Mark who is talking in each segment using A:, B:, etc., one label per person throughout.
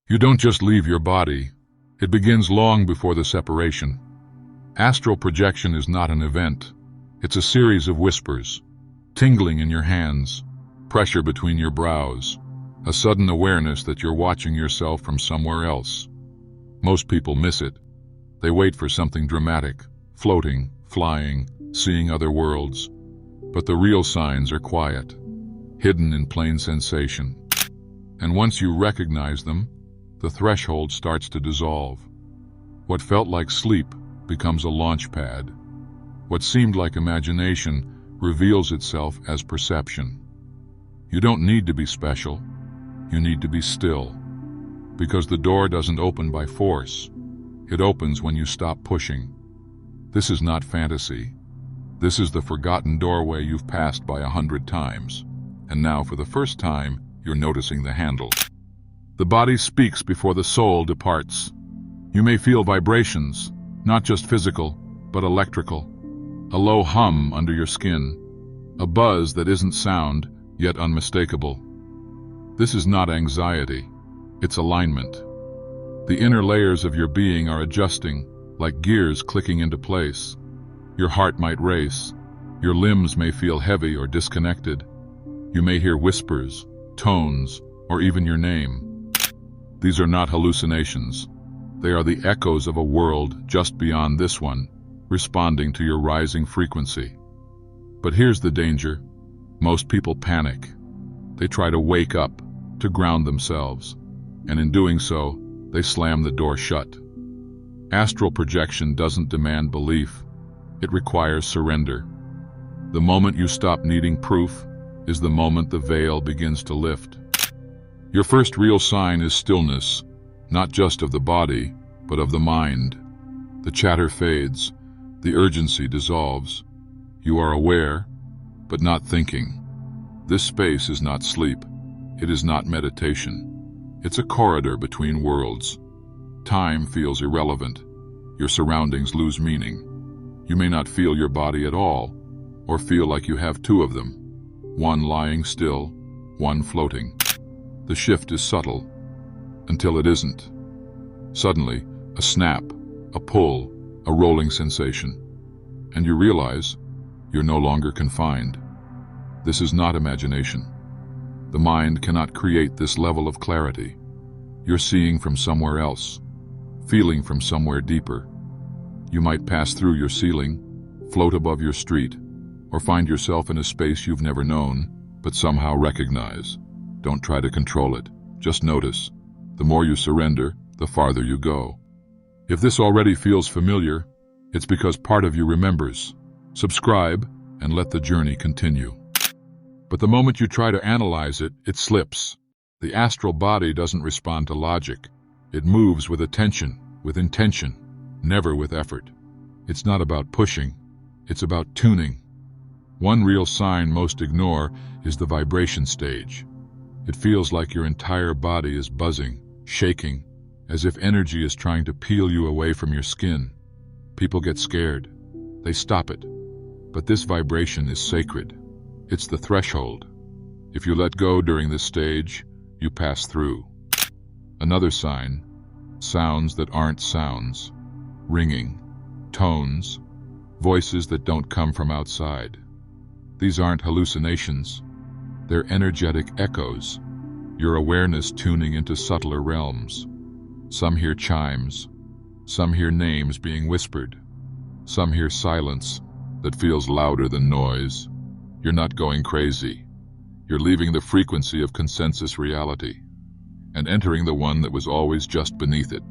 A: You don't just leave your body. It begins long before the separation. Astral projection is not an event. It's a series of whispers, tingling in your hands, pressure between your brows, a sudden awareness that you're watching yourself from somewhere else. Most people miss it. They wait for something dramatic, floating, flying, seeing other worlds. But the real signs are quiet, hidden in plain sensation. And once you recognize them, the threshold starts to dissolve. What felt like sleep becomes a launch pad. What seemed like imagination reveals itself as perception. You don't need to be special. You need to be still. Because the door doesn't open by force. It opens when you stop pushing. This is not fantasy. This is the forgotten doorway you've passed by 100 times. And now, for the first time, you're noticing the handle. The body speaks before the soul departs. You may feel vibrations, not just physical, but electrical. A low hum under your skin. A buzz that isn't sound, yet unmistakable. This is not anxiety. It's alignment. The inner layers of your being are adjusting, like gears clicking into place. Your heart might race. Your limbs may feel heavy or disconnected. You may hear whispers, tones, or even your name. These are not hallucinations. They are the echoes of a world just beyond this one, responding to your rising frequency. But here's the danger. Most people panic. They try to wake up, to ground themselves, and in doing so, they slam the door shut. Astral projection doesn't demand belief. It requires surrender. The moment you stop needing proof is the moment the veil begins to lift. Your first real sign is stillness, not just of the body, but of the mind. The chatter fades, the urgency dissolves. You are aware, but not thinking. This space is not sleep. It is not meditation. It's a corridor between worlds. Time feels irrelevant. Your surroundings lose meaning. You may not feel your body at all, or feel like you have two of them, one lying still, one floating. The shift is subtle, until it isn't. Suddenly, a snap, a pull, a rolling sensation, and you realize you're no longer confined. This is not imagination. The mind cannot create this level of clarity. You're seeing from somewhere else, feeling from somewhere deeper. You might pass through your ceiling, float above your street, or find yourself in a space you've never known, but somehow recognize. Don't try to control it. Just notice. The more you surrender, the farther you go. If this already feels familiar, it's because part of you remembers. Subscribe and let the journey continue. But the moment you try to analyze it, it slips. The astral body doesn't respond to logic. It moves with attention, with intention, never with effort. It's not about pushing. It's about tuning. One real sign most ignore is the vibration stage. It feels like your entire body is buzzing, shaking, as if energy is trying to peel you away from your skin. People get scared. They stop it. But this vibration is sacred. It's the threshold. If you let go during this stage, you pass through. Another sign, sounds that aren't sounds, ringing, tones, voices that don't come from outside. These aren't hallucinations. They're energetic echoes, your awareness tuning into subtler realms. Some hear chimes, some hear names being whispered, some hear silence that feels louder than noise. You're not going crazy. You're leaving the frequency of consensus reality and entering the one that was always just beneath it.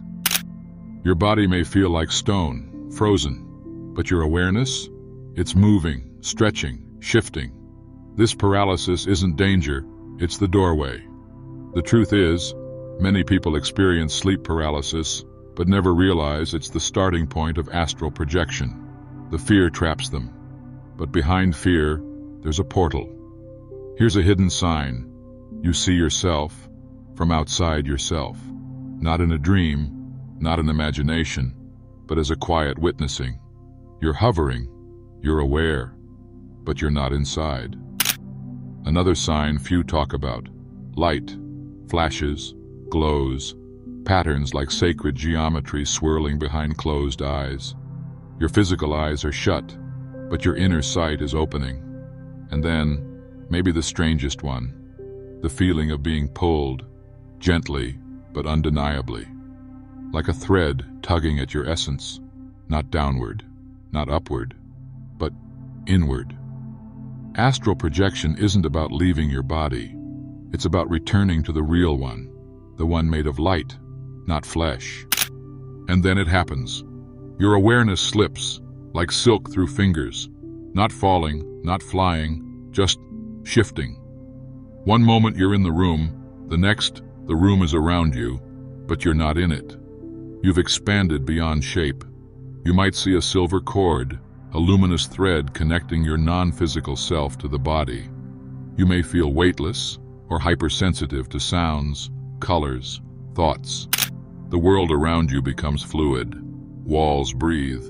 A: Your body may feel like stone, frozen, but your awareness, it's moving, stretching, shifting. This paralysis isn't danger, it's the doorway. The truth is, many people experience sleep paralysis, but never realize it's the starting point of astral projection. The fear traps them. But behind fear, there's a portal. Here's a hidden sign. You see yourself from outside yourself. Not in a dream, not in imagination, but as a quiet witnessing. You're hovering, you're aware, but you're not inside. Another sign few talk about. Light, flashes, glows, patterns like sacred geometry swirling behind closed eyes. Your physical eyes are shut, but your inner sight is opening. And then, maybe the strangest one, the feeling of being pulled, gently but undeniably, like a thread tugging at your essence, not downward, not upward, but inward. Astral projection isn't about leaving your body. It's about returning to the real one, the one made of light, not flesh. And then it happens. Your awareness slips, like silk through fingers, not falling, not flying, just shifting. One moment you're in the room, the next, the room is around you, but you're not in it. You've expanded beyond shape. You might see a silver cord, a luminous thread connecting your non-physical self to the body. You may feel weightless or hypersensitive to sounds, colors, thoughts. The world around you becomes fluid. Walls breathe.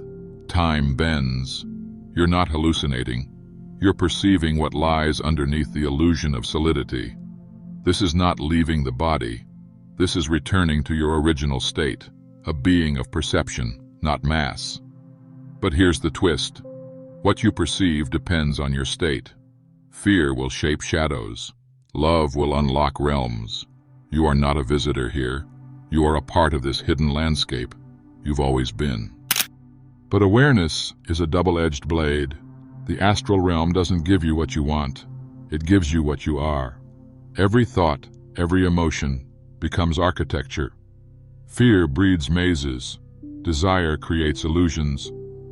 A: Time bends. You're not hallucinating. You're perceiving what lies underneath the illusion of solidity. This is not leaving the body. This is returning to your original state, a being of perception, not mass. But here's the twist. What you perceive depends on your state. Fear will shape shadows. Love will unlock realms. You are not a visitor here. You are a part of this hidden landscape. You've always been. But awareness is a double-edged blade. The astral realm doesn't give you what you want. It gives you what you are. Every thought, every emotion becomes architecture. Fear breeds mazes. Desire creates illusions.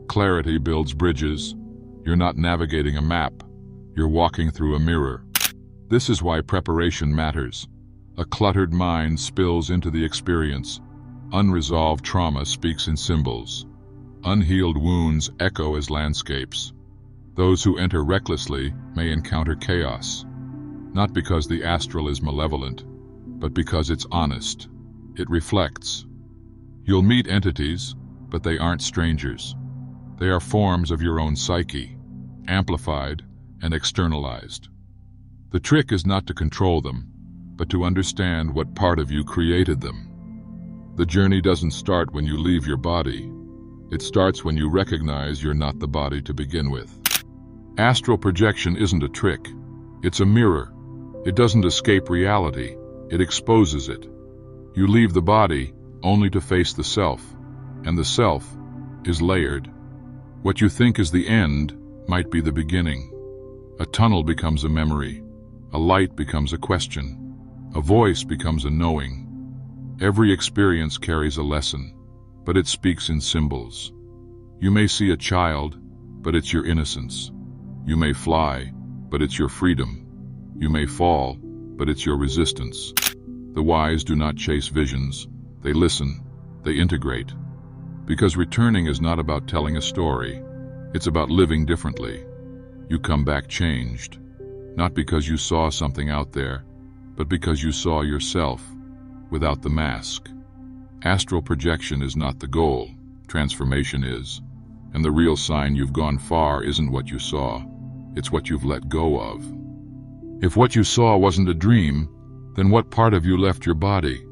A: Clarity builds bridges. You're not navigating a map. You're walking through a mirror. This is why preparation matters. A cluttered mind spills into the experience. Unresolved trauma speaks in symbols. Unhealed wounds echo as landscapes. Those who enter recklessly may encounter chaos, not because the astral is malevolent, but because it's honest. It reflects. You'll meet entities, but they aren't strangers. They are forms of your own psyche, amplified and externalized. The trick is not to control them, but to understand what part of you created them. The journey doesn't start when you leave your body. It starts when you recognize you're not the body to begin with. Astral projection isn't a trick. It's a mirror. It doesn't escape reality. It exposes it. You leave the body only to face the self, and the self is layered. What you think is the end might be the beginning. A tunnel becomes a memory. A light becomes a question. A voice becomes a knowing. Every experience carries a lesson, but it speaks in symbols. You may see a child, but it's your innocence. You may fly, but it's your freedom. You may fall, but it's your resistance. The wise do not chase visions. They listen. They integrate. Because returning is not about telling a story. It's about living differently. You come back changed. Not because you saw something out there, but because you saw yourself, without the mask. Astral projection is not the goal. Transformation is. And the real sign you've gone far isn't what you saw. It's what you've let go of. If what you saw wasn't a dream, then what part of you left your body?